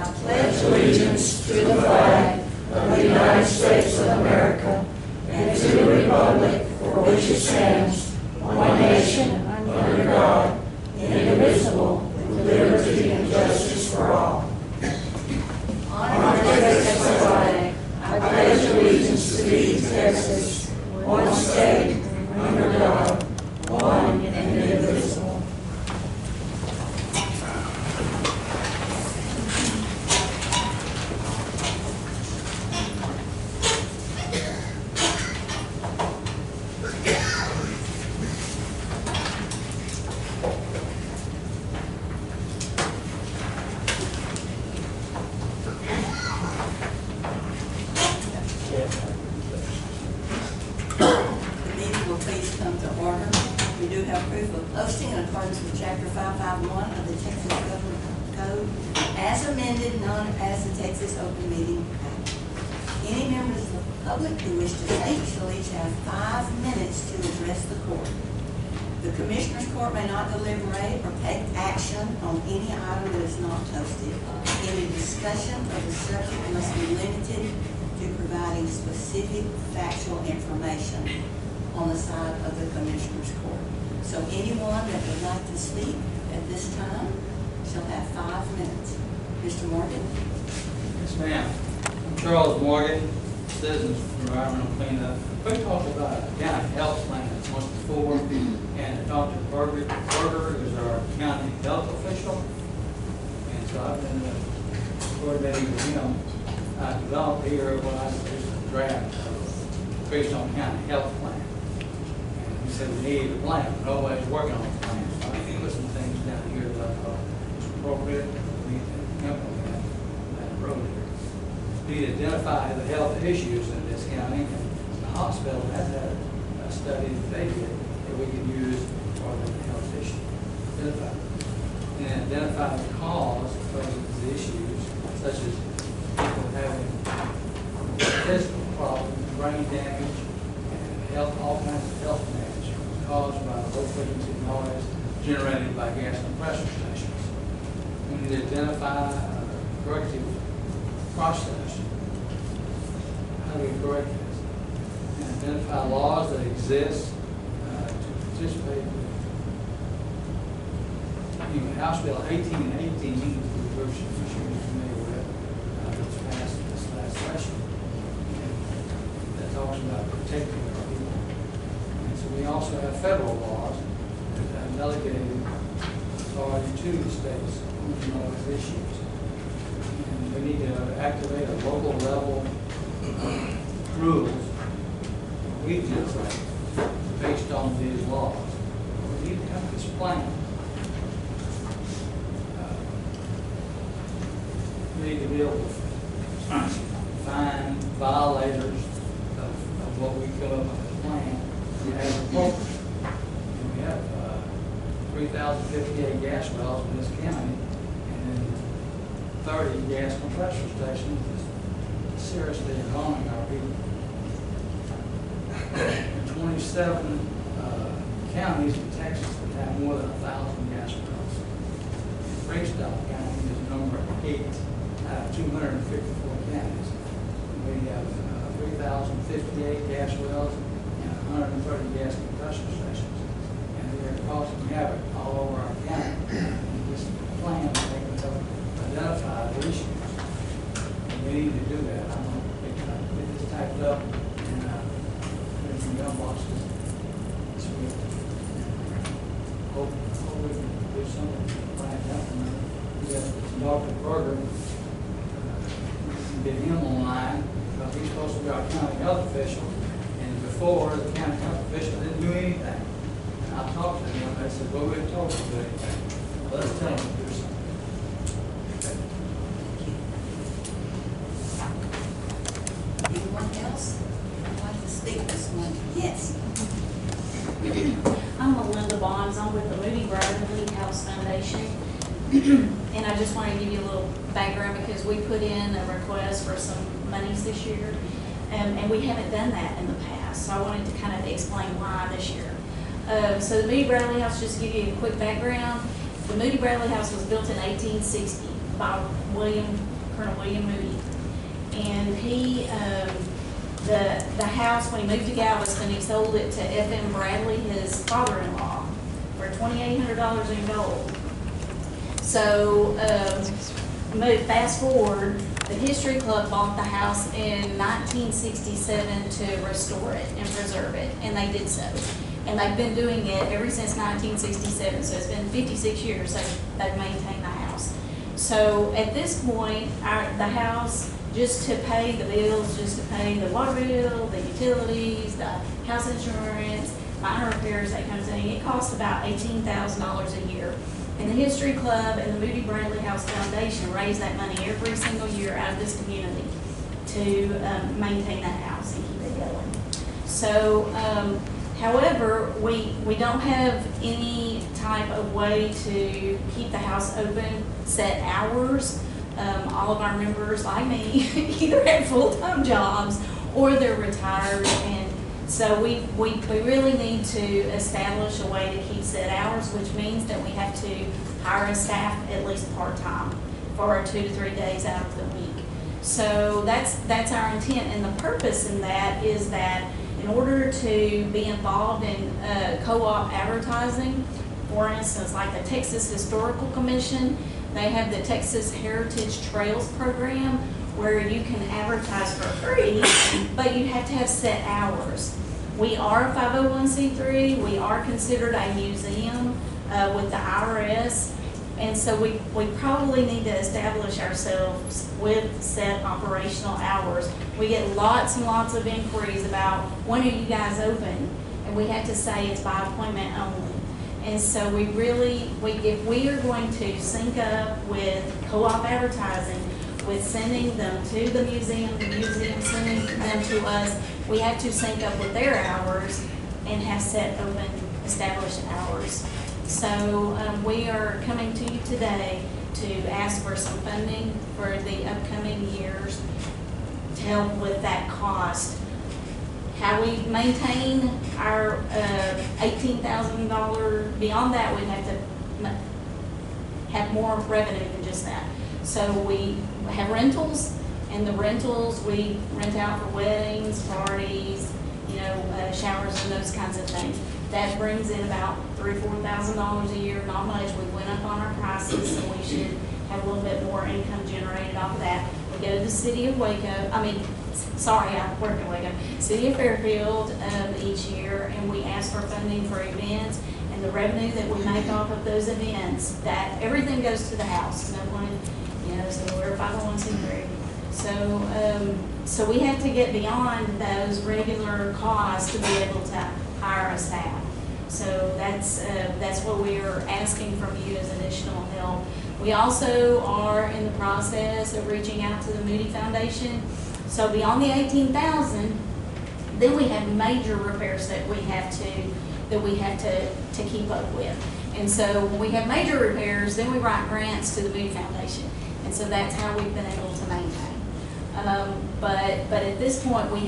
I pledge allegiance to the flag of the United States of America and to the republic for which it stands, one nation, under God, indivisible, with liberty and justice for all. On the Texas flag, I pledge allegiance to thee, Texas, one state, under God, one and indivisible. Specific factual information on the side of the Commissioner's Court. So anyone that would like to speak at this time shall have 5 minutes. Mr. Morgan? Yes, ma'am. I'm Charles Morgan, Citizens for Environmental Cleanup. We talked about a county health plan once before, and Dr. Berger is our county health official, and so I've been coordinating with him. I developed here what I consider a draft based on county health plan. And he said we need a plan. Nobody's working on a plan. So I put some things down here that I thought was appropriate that we need to implement that road here. We need to identify the health issues in this county, and the hospital has had a study that they did that we can use for the health issue. And identify the cause of these issues, such as people having physical problems, brain damage, and all kinds of health damage caused by low frequency noise generated by gas compressor stations. We need to identify a corrective process. How do we correct this? And identify laws that exist to participate with. House Bill 1818, which I'm sure you're familiar with, was passed this last session. That talks about protecting our people. And so we also have federal laws that have delegated authority to the states on all these issues. And we need to activate a local level rules regionally based on these laws. We need to have this plan. We need to be able to find violators of what we come up with as a plan as appropriate. We have 3,058 gas wells in this county, and then 30 gas compressor stations that's seriously harming our people. There are 27 counties in Texas that have more than 1,000 gas wells. Freestyle County is number 8. 254 counties. We have 3,058 gas wells and 130 gas compressor stations. And they are causing havoc all over our county. And this plan they can help identify the issues. And we need to do that. I'm going to get this typed up and put in some mailboxes this week. Hope we can do something to plan that. We have Dr. Berger. Get him online because he's supposed to be our county health official, and before the county health official didn't do anything. And I talked to him and I said, well, we're told to do anything. Well, let's tell him to do something. Anyone else would like to speak this morning? Yes. I'm Melinda Bonds. I'm with the Moody Bradley House Foundation. And I just want to give you a little background because we put in a request for some monies this year, and we haven't done that in the past. So I wanted to kind of explain why this year. So the Moody Bradley House, just to give you a quick background, the Moody Bradley House was built in 1860 by William Colonel William Moody. And he, the house, when he moved to Galveston, he sold it to F.M. Bradley, his father-in-law, for $2,800 in gold. So, fast forward, the History Club bought the house in 1967 to restore it and preserve it, and they did so. And they've been doing it ever since 1967, so it's been 56 years they've maintained the house. So at this point, the house, just to pay the bills, just to pay the water bill, the utilities, the house insurance, minor repairs, that kind of thing, it costs about $18,000 a year. And the History Club and the Moody Bradley House Foundation raise that money every single year out of this community to maintain that house and keep it going. So, however, we don't have any type of way to keep the house open, set hours. All of our members, like me, either have full-time jobs or they're retired, and so we really need to establish a way to keep set hours, which means that we have to hire a staff at least part-time for 2 to 3 days out of the week. So that's our intent, and the purpose in that is that in order to be involved in co-op advertising, for instance, like the Texas Historical Commission, they have the Texas Heritage Trails Program where you can advertise for free, but you have to have set hours. We are a 501c3, we are considered a museum with the IRS, and so we probably need to establish ourselves with set operational hours. We get lots and lots of inquiries about, when are you guys open? And we have to say it's by appointment only. And so we really, if we are going to sync up with co-op advertising, with sending them to the museum sending them to us, we have to sync up with their hours and have set open, established hours. So we are coming to you today to ask for some funding for the upcoming years to help with that cost. How we maintain our $18,000, beyond that we'd have to have more revenue than just that. So we have rentals, and the rentals we rent out for weddings, parties, showers and those kinds of things. That brings in about $3,000 or $4,000 a year, not much. We went up on our prices, so we should have a little bit more income generated off of that. We go to the city of Waco, I work in Waco, City of Fairfield each year, and we ask for funding for events, and the revenue that we make off of those events, that everything goes to the house. No one, so we're 501c3. So we have to get beyond those regular costs to be able to hire a staff. So that's what we are asking from you as additional help. We also are in the process of reaching out to the Moody Foundation. So beyond the $18,000, then we have major repairs that we have to keep up with. And so when we have major repairs, then we write grants to the Moody Foundation. And so that's how we've been able to maintain. But at this point, we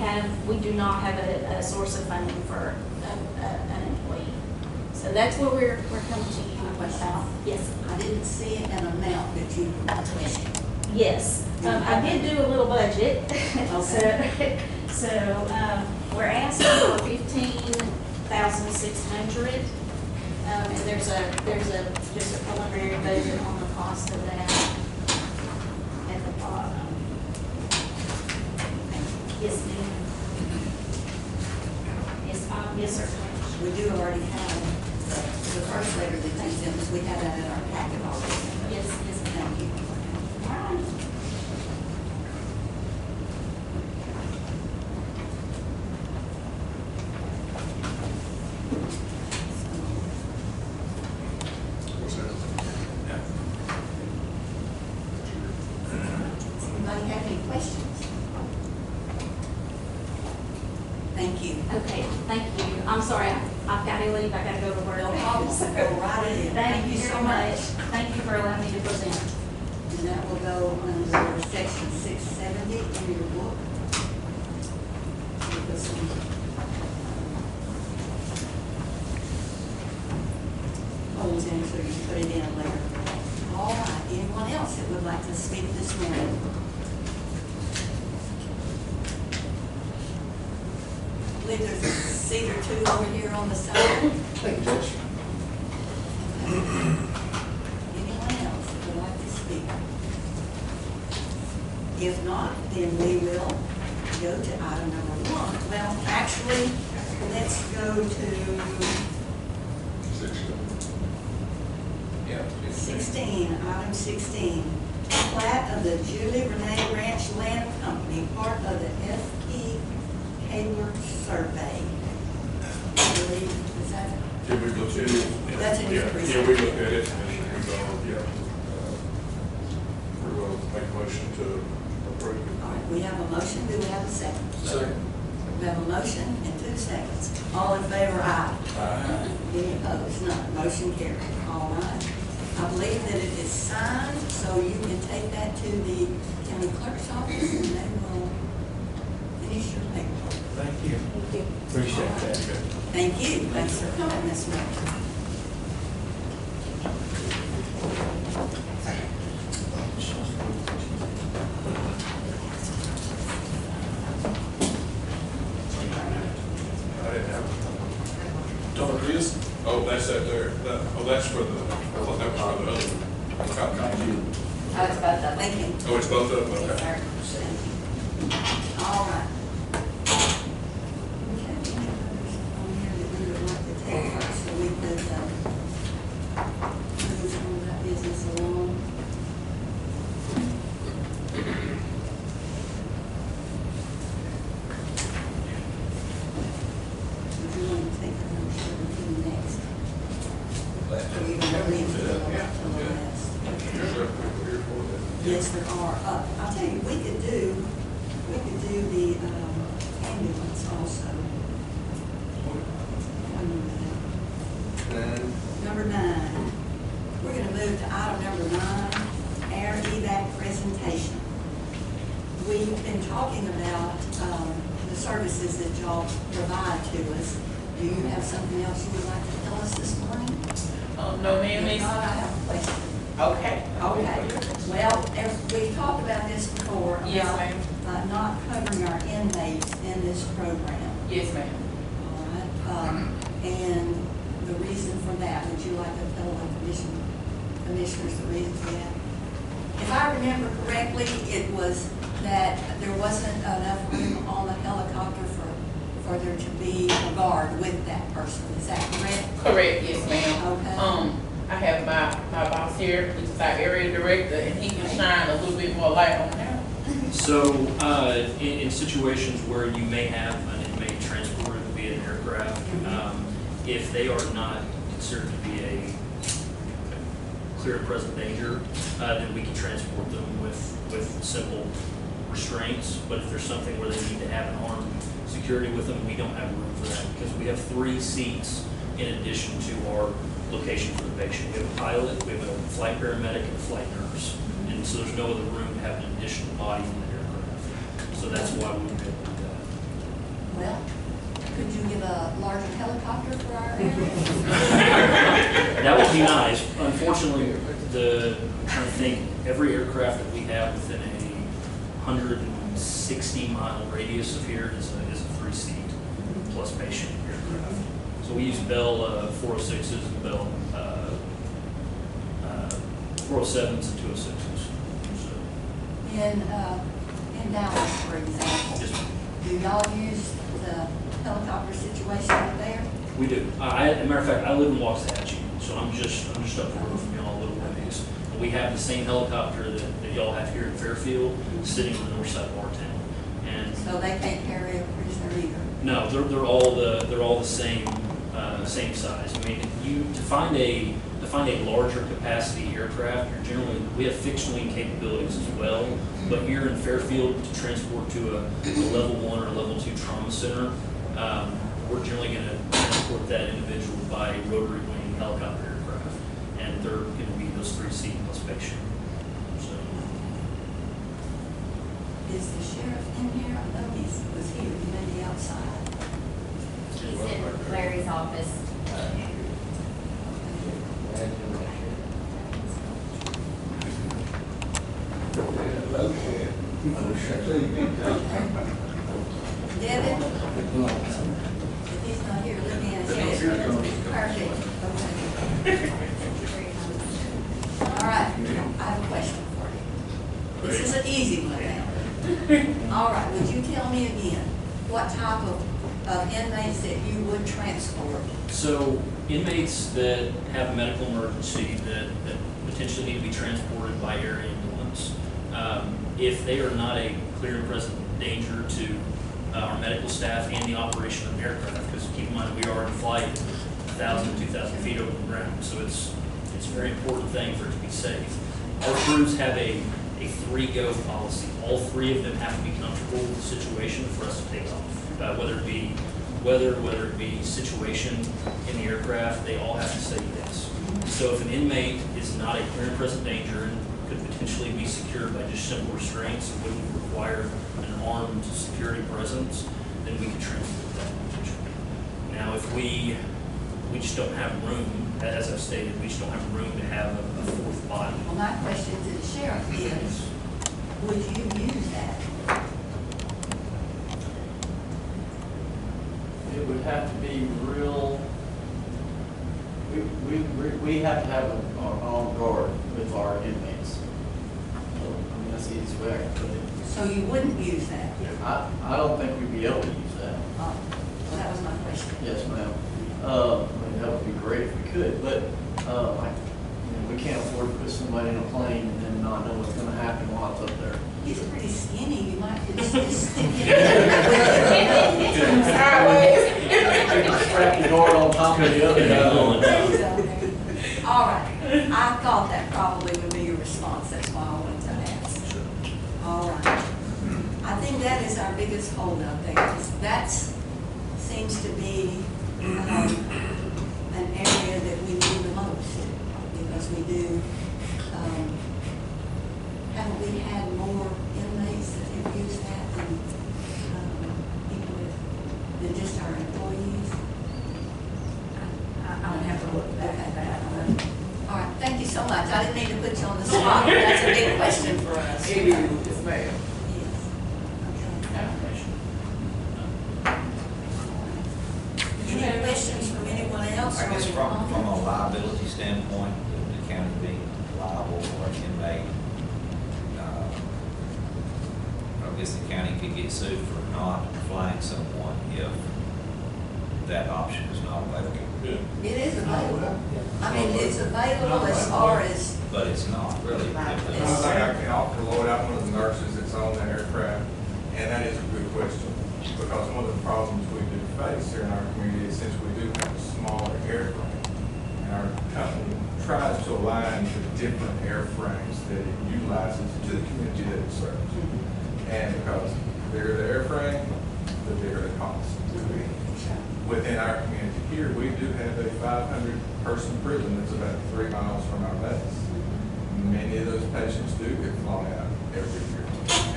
do not have a source of funding for an employee. So that's what we're coming to you about. Yes. I didn't see an amount that you requested. Yes, I did do a little budget. Okay. So we're asking for $15,600, and there's just a preliminary budget on the cost of that at the bottom. Yes, ma'am. Yes, sir. We do already have the first letter that you sent us. We have that in our packet already. Yes, ma'am. Thank you. All right. Anybody have any questions? Thank you. Okay, thank you. I'm sorry, I've got to leave. I got to go to work. No problem. So, Go right ahead. Thank you so much. Thank you for allowing me to present. And that will go under section 670 in your book. With some holes in, so you put it in later. All right, anyone else? else that would like to speak this morning? I believe there's a seat or two over here on the side. Thank you, Judge. Anyone else that would like to speak? If not, then we will go to item number 1. Well, actually, let's go to 16, item 16. Plat of the Julie Renee Ranch Land Company, part of the F.E. Hayward Survey. I believe, is that? Yeah, we looked at it. That's in your Yeah, precinct. we looked at it, and we will make a motion to approve All right, it. we have a motion, do we have a second? Second. We have a motion and 2 seconds. All in favor, aye. Any opposed? None. Motion carried. All right. I believe that it is signed, so you can take that to the county clerk's office and they will finish your paperwork. Thank you. Appreciate that. Thank you. Thanks for coming, Ms. Miller. I didn't have it. Don't it is? Oh, that's that there. That's for the, that was for the other one. Thank you. Oh, it's both of them, Yes, okay. sir. Thank you. All right. We have any others on here that we would like to take first, so we could move some of that business along? If you want to take the number 17 next. Or you can read to the last. Here's a people here for that. Yes, there are. I'll tell you, we could do the ambulance also. Number 9. We're going to move to item number 9, air evac presentation. We've been talking about the services that y'all provide to us. Do you have something else you would like to tell us this morning? No, ma'am, If it's, not, I have a question. okay. Okay, well, we talked about this before. Yes, about, ma'am. Not covering our inmates in this program. Yes, ma'am. All right, and the reason for that, would you like to tell the commissioners the reason for that? If I remember correctly, it was that there wasn't enough room on the helicopter for there to be a guard with that person, is that correct? Correct, yes, ma'am. Okay. I have my boss here, which is our area director, and he can shine a little bit more light on that. So, in situations where you may have an inmate transported via an aircraft, if they are not considered to be a clear and present danger, then we can transport them with simple restraints. But if there's something where they need to have an armed security with them, we don't have room for that because we have 3 seats in addition to our location for the patient. We have a pilot, we have a flight paramedic, and a flight nurse. And so there's no other room to have an additional body in the aircraft. So that's why we would be able to do that. Well, could you give a larger helicopter for our area? That would be nice. Unfortunately, I'm trying to think, every aircraft that we have within a 160-mile radius of here is a 3-seat plus patient aircraft. So we use Bell 406s and Bell 407s and 206s. So, In Dallas, for example, just, do y'all use the helicopter situation up there? we do. As a matter of fact, I live in Waxahachie, so I'm just up the road from y'all a little ways. We have the same helicopter that y'all have here in Fairfield, sitting on the north side of our town. And So they can't carry a prisoner either? no, they're all the same size. I mean, to find a larger capacity aircraft, we have fixed wing capabilities as well. But here in Fairfield, to transport to a level 1 or level 2 trauma center, we're generally going to transport that individual by rotary wing helicopter aircraft, and they're going to be those 3-seat plus patient. So, Is the sheriff in here? I know he was here, he may be outside. He's in Larry's office. Devin? If he's not here, let me ask you. Perfect. Okay. All right, I have a question for you. This is an easy one now. All right, would you tell me again, what type of inmates that you would transport? So inmates that have a medical emergency that potentially need to be transported by air ambulance, if they are not a clear and present danger to our medical staff and the operation of an aircraft, because keep in mind, we are in flight 1,000 to 2,000 feet over the ground, so it's a very important thing for it to be safe. Our crews have a 3-go policy. All 3 of them have to be comfortable with the situation for us to take off. Whether it be weather, whether it be situation in the aircraft, they all have to say yes. So if an inmate is not a clear and present danger and could potentially be secured by just simple restraints and wouldn't require an armed security presence, then we could transport that individual. Now, if we just don't have room, as I've stated, we just don't have room to have a 4th body. Well, my question to the sheriff is, would you use that? It would have to be real, we have to have our own guard with our inmates. So, I mean, that's the easiest way I can put it. So you wouldn't use that? I don't think we'd be able to use that. Oh, well, that was my question. Yes, ma'am. I mean, that would be great if we could, but, we can't afford to put somebody in a plane and then not know what's gonna happen while it's up there. He's pretty skinny, you might just stick Strap the guard on top of the other guy. All right, I thought that probably would be your response, that's why I wanted to ask. All right, I think that is our biggest holdup there, that seems to be an area that we need the most, because we do, haven't we had more inmates that have used that than people than just our employees? I don't have to look back at that. All right, thank you so much. I didn't mean to put you on the spot, but that's a big question for us. It is, yes, ma'am. Yes. Okay. Any questions from anyone else? I guess or from comments? a liability standpoint, the county being liable for an inmate, I guess the county could get sued for not flying someone if that option is not available. It is available. I mean, it's available as far as, But it's not really. I think I can offer Lloyd, I'm one of the nurses that's on that aircraft, and that is a good question. Because one of the problems we do face here in our community is since we do have a smaller airframe, and our company tries to align the different airframes that it utilizes to the community that it serves. And because the bigger the airframe, the bigger the cost. Within our community here, we do have a 500-person prison that's about 3 miles from our base. Many of those patients do get flown out every year.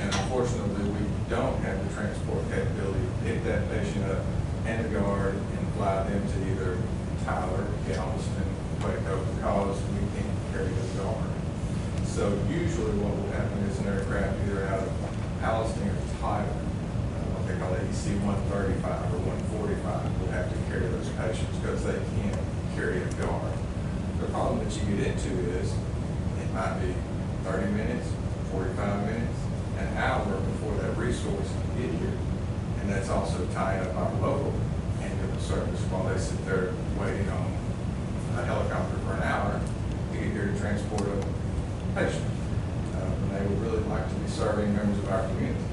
And unfortunately, we don't have the transport capability to pick that patient up and the guard and fly them to either Tyler, Galveston, Waco, because we can't carry the guard. So usually what will happen is an aircraft either out of Palestine or Tyler, what they call AC 135 or 145, will have to carry those patients because they can't carry a guard. The problem that you get into is it might be 30 minutes, 45 minutes, an hour before that resource can get here. And that's also tying up our local ambulance service while they sit there waiting on a helicopter for an hour to get here to transport a patient. And they would really like to be serving members of our community.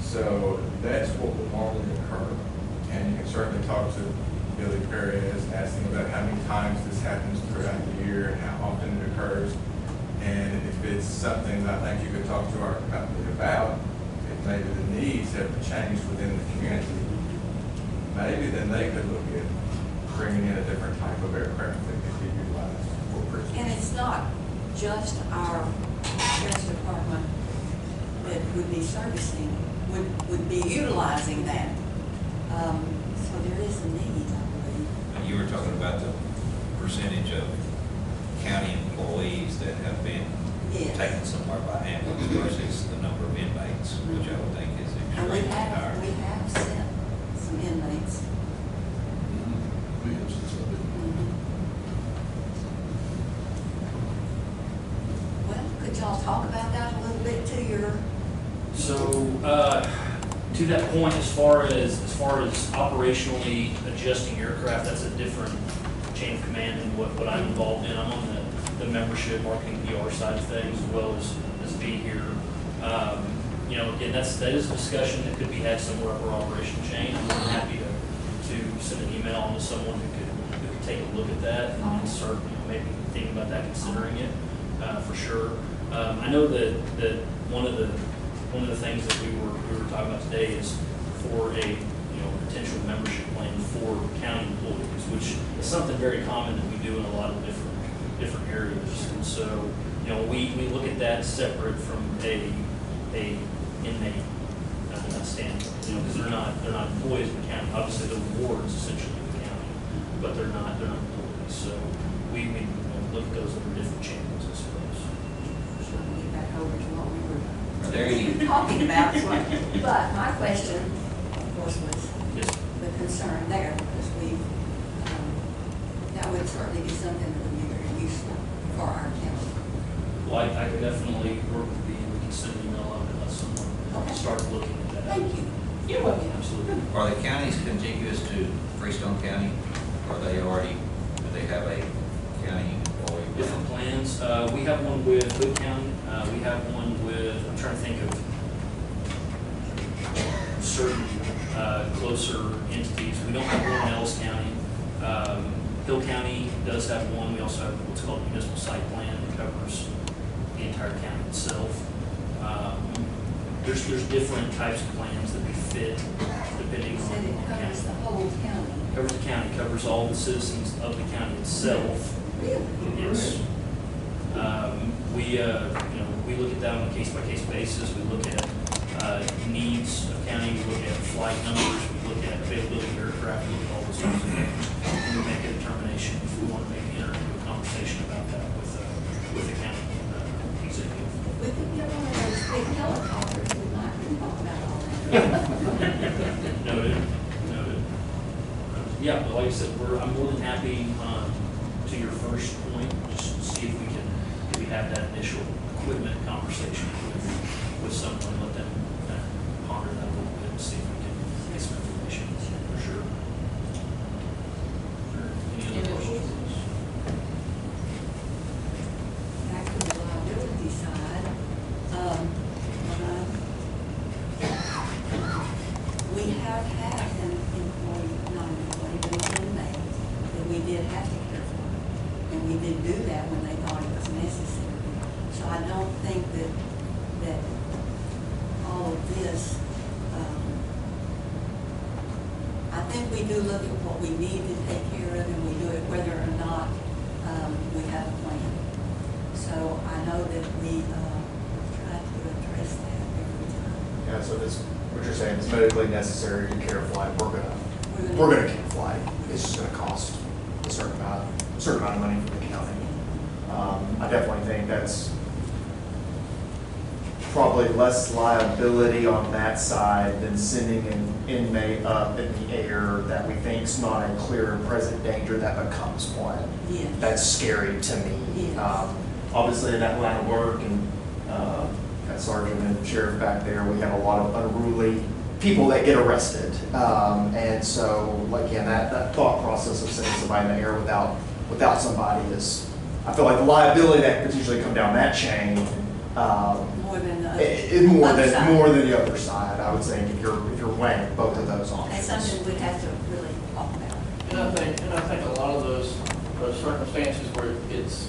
So that's what will normally occur. And you can certainly talk to Billy Perez and ask him about how many times this happens throughout the year and how often it occurs. And if it's something that I think you could talk to our company about, if maybe the needs have changed within the community, maybe then they could look at bringing in a different type of aircraft that could be utilized for prisoners. and it's not just our sheriff's department that would be servicing, would be utilizing that. So there is a need, I believe. You were talking about the percentage of county employees that have been Yes. taken somewhere by ambulance. versus the number of inmates, which I would think is And extremely we high. have sent some inmates. Well, could y'all talk about that a little bit to your, So, to that point, as far as operationally adjusting aircraft, that's a different chain of command than what I'm involved in. I'm on the membership, marketing, PR side of things, as well as be here. You know, again, that is a discussion that could be had somewhere up our operation chain. I'm more than happy to send an email on to someone who could take a look at that and start, you know, maybe thinking about that, considering it, for sure. I know that one of the things that we were talking about today is for a, you know, potential membership plan for county employees, which is something very common that we do in a lot of different areas. And so, you know, we look at that separate from a inmate standpoint, you know, because they're not employees of the county. Obviously, they're wards essentially of the county, but they're not employees. So we you know, look at those under different channels, I suppose. so we get back over to what we were Are there any, talking about. But my question, of course, was Yes. the concern there, because that would certainly be something that would be very useful for our county. Well, I could definitely work with you. We can send an email out and let someone start looking at that. Thank you. You're welcome. Absolutely. are the counties contiguous to Freestone County? Or do they have a county employee? Different plans. We have one with Hood County. We have one with, I'm trying to think of certain closer entities. We don't have one in Ellis County. Hill County does have one. We also have what's called a municipal site plan that covers the entire county itself. There's different types of plans that we fit depending You on said it the covers the county. whole county. Covers the county, covers all the citizens of the county itself. Really? Yes. We look at that on a case-by-case basis. We look at needs of county, we look at flight numbers, we look at availability of aircraft, we look at all those sorts of things. And we make a determination if we want to maybe enter into a conversation about that with the county executive. We could get one of those big helicopters, we might talk about all that. Noted. Yeah, but like I said, I'm more than happy, to your first point, just see if we can maybe have that initial equipment conversation with someone, let them ponder that a little bit and see if we can get some information, for sure. Any other questions? Back to the liability side, we have had an employee, not an employee, but an inmate that we did have to care for. And we did do that when they thought it was necessary. So I don't think that all of this, I think we do look at what we need to take care of, and we do it whether or not we have a plan. So I know that we try to address that every time. Yeah, so this, what you're saying is medically necessary to care a flight, we're gonna care a flight. It's just gonna cost a certain amount of money for the county. I definitely think that's probably less liability on that side than sending an inmate up in the air that we think's not a clear and present danger that becomes one. Yes. That's scary to me. Yes. Obviously, in that line of work, and that sergeant and sheriff back there, we have a lot of unruly people that get arrested. And so, like, yeah, that thought process of sending somebody in the air without somebody is, I feel like the liability that could potentially come down that chain, More than the other side. more than the other side, I would say, if you're weighing both of those options. That's something we'd have to really talk about. And I think a lot of those circumstances where it's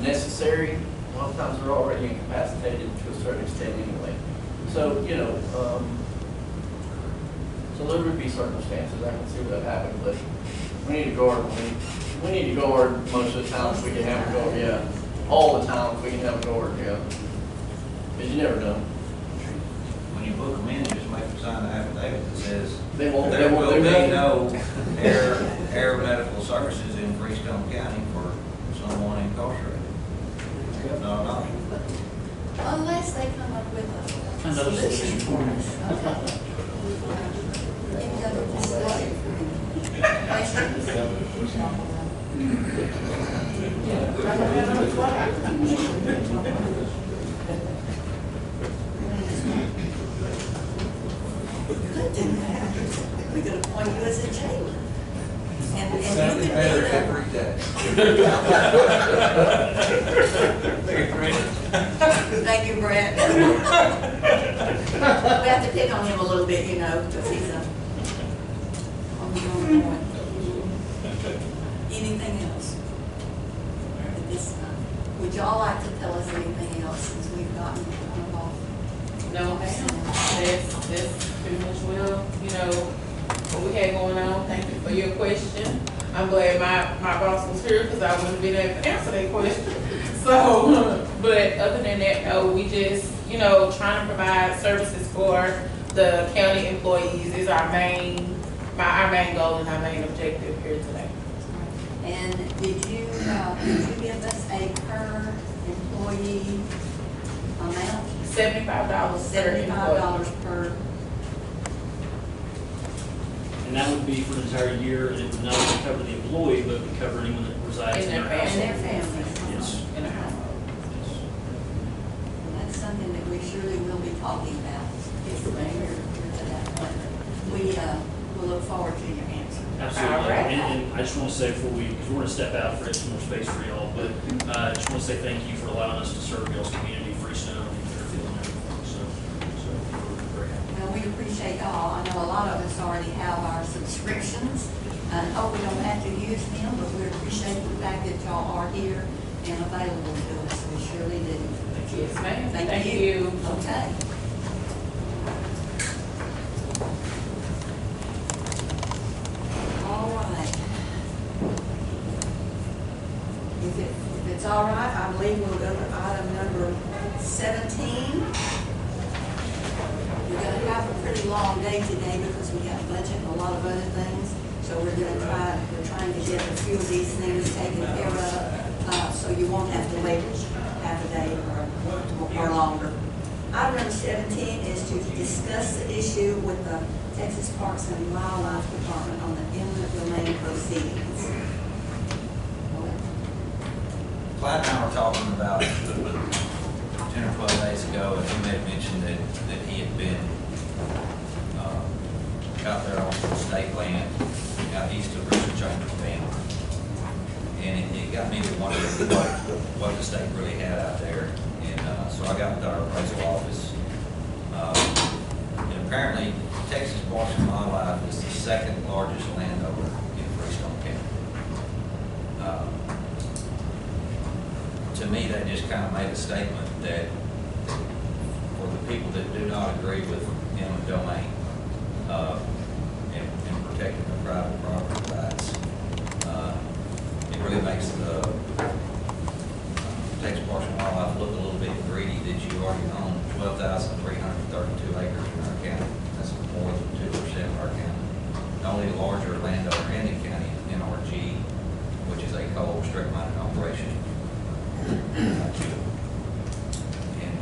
necessary, a lot of times they're already incapacitated to a certain extent anyway. So, so there would be circumstances, I can see that happening, but we need to guard, we need to guard most of the time if we can have a guard, yeah. All the time if we can have a guard, yeah. Because you never know. When you book them in, just make them sign an affidavit that says They won't there will do be that. no air medical services in Freestone County for someone incarcerated. Not an option. Unless they come up with Another a solution for solution. us. Okay. Any other discussion? Questions? Good to have. We could appoint you as a jailer. And you Sounded could better be every day. Thank you, Brett. We have to pick on him a little bit, you know, because he's a homegrown boy. Anything else? At this time? Would y'all like to tell us anything else since we've gotten kind of off? No, ma'am, that's pretty much well, you know, what we had going on. Thank you for your question. I'm glad my boss was here because I wouldn't have been able to answer that question. So, but other than that, no, we just, you know, trying to provide services for the county employees is our main goal and our main objective here today. And did you give us a per employee amount? $75 per employee. $75 per, And that would be for the entire year, and it would not only cover the employee, but would cover anyone that resides In in their their and household. their families. Yes. In a household. And that's something that we surely will be talking about. If we're here to that point. We will look forward to your answer. Absolutely. All right. And I just want to say before because we're going to step out for some more space for y'all, but I just want to say thank you for allowing us to serve y'all's community, Freestone, and Fairfield, and everything. So we're very happy. Well, we appreciate y'all. I know a lot of us already have our subscriptions. And hope we don't have to use them, but we appreciate the fact that y'all are here and available to us. We surely do. Yes, ma'am. Thank you. Okay. All right. If it's all right, I believe we'll go to item number 17. We're going to have a pretty long day today because we have budget and a lot of other things. So we're trying to get a few of these things taken care of, so you won't have to wait half a day or longer. Item number 17 is to discuss the issue with the Texas Parks and Wildlife Department on the eminent domain proceedings. Clyde and I were talking about 10 or 12 days ago, and he had mentioned that he had been out there on some state land out east of Richard Chambers Bend. And it got me to wonder what the state really had out there. And so I got with our appraisal office. And apparently, Texas Parks and Wildlife is the second largest landowner in Freestone County. To me, that just kind of made a statement that for the people that do not agree with eminent domain and protecting their private property rights, it really makes the Texas Parks and Wildlife look a little bit greedy that you already own 12,332 acres in our county. That's more than 2% of our county. The only larger landowner in the county is NRG, which is a coal strip mining operation. And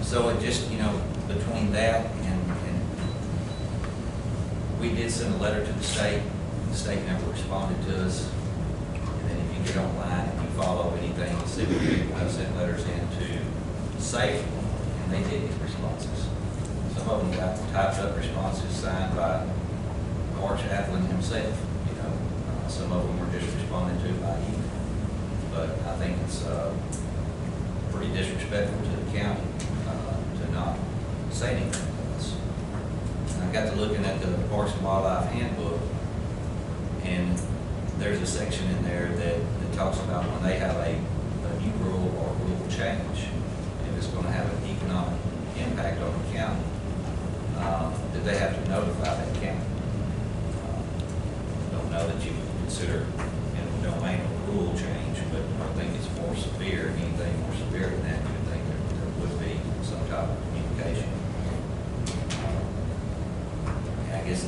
so it just, between that and we did send a letter to the state. The state never responded to us. And then if you get online and you follow anything, the city people have sent letters in to SAFE, and they did get responses. Some of them got typed up responses signed by March Athlon himself. Some of them were just responded to by email. But I think it's pretty disrespectful to the county to not say anything to us. And I got to looking at the Parks and Wildlife Handbook, and there's a section in there that talks about when they have a new rule or rule change, if it's going to have an economic impact on the county, that they have to notify that county. Don't know that you would consider domain a rule change, but I think it's more severe. Anything more severe than that, you would think there would be some type of communication. I guess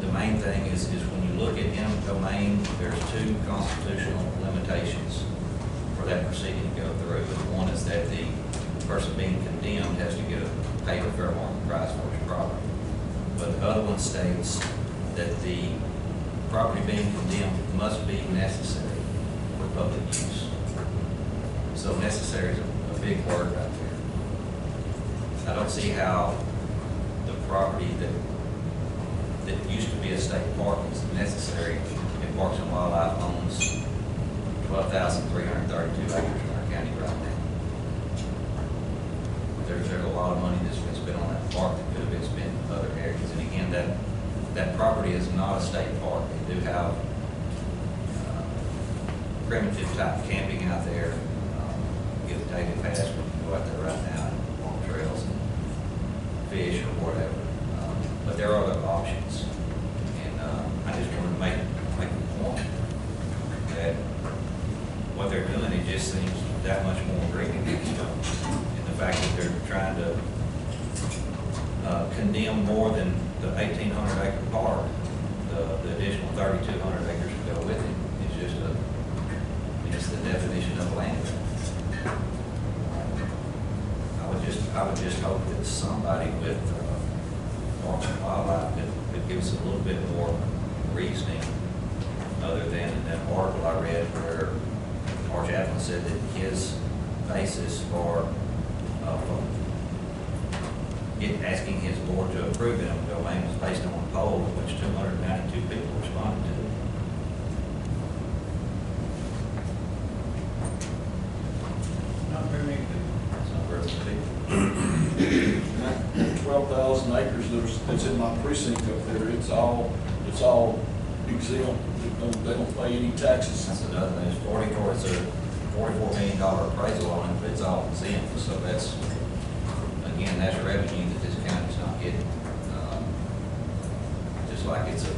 the main thing is when you look at eminent domain, there's two constitutional limitations for that proceeding to go through. And one is that the person being condemned has to get pay a fair market price for his property. But the other one states that the property being condemned must be necessary for public use. So necessary is a big word right there. I don't see how the property that used to be a state park is necessary if Parks and Wildlife owns 12,332 acres in our county right now. There's a lot of money that's been spent on that park that could have been spent in other areas. And again, that property is not a state park. They do have primitive type camping out there. Get a daily pass when you go out there right now and walk trails and fish or whatever. But there are other options. And I just wanted to make the point that what they're doing, it just seems that much more egregious. And the fact that they're trying to condemn more than the 1,800 acre park, the additional 3,200 acres to go with it is just it's the definition of land. I would just hope that somebody with Parks and Wildlife could give us a little bit more reasoning other than in that article I read where Mark Chaplin said that his basis for asking his board to approve it on domain was based on a poll in which 292 people responded to it. Not very many people. That's not very many people. 12,000 acres that's in my precinct up there, it's all exempt. They don't pay any taxes. That's another thing. It's a $44 million appraisal on it, but it's all exempt. So that's, again, that's revenue that this county's not getting. Just like it's a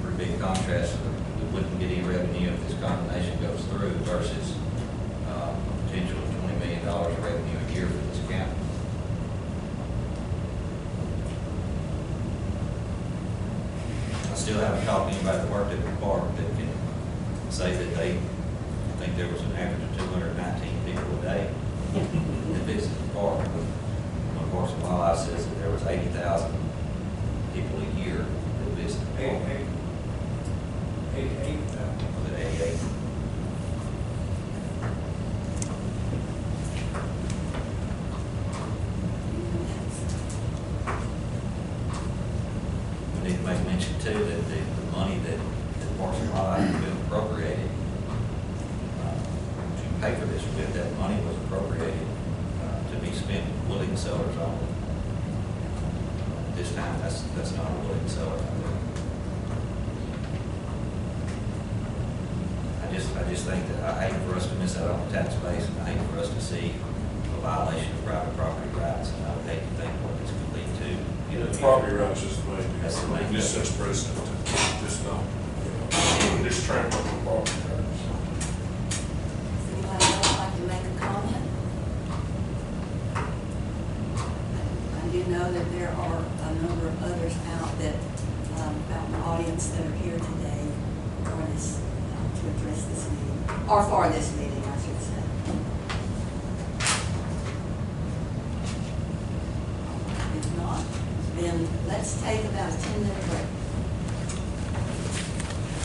pretty big contrast. We wouldn't get any revenue if this condemnation goes through versus potential of $20 million of revenue a year for this county. I still haven't talked to anybody that worked at the park that can say that they think there was an average of 219 people a day that visited the park. Of course, Wildlife says that there was 80,000 people a year that visited the park. 88. Was it 88? We need to make mention too that the money that Parks and Wildlife has been appropriated to pay for this with, that money was appropriated to be spent willing sellers only. This time, that's not a willing seller. I just think that I hate for us to miss out on the tax base, and I hate for us to see a violation of private property rights, and I would hate to think what this could lead to. You know, property rights is the main. That's the main. Just sets precedent, just not, just trample on property rights. Does anybody else like to make a comment? I do know that there are a number of others out in the audience that are here today for this, to address this meeting, or for this meeting, I should say. If not, then let's take about a 10-minute break.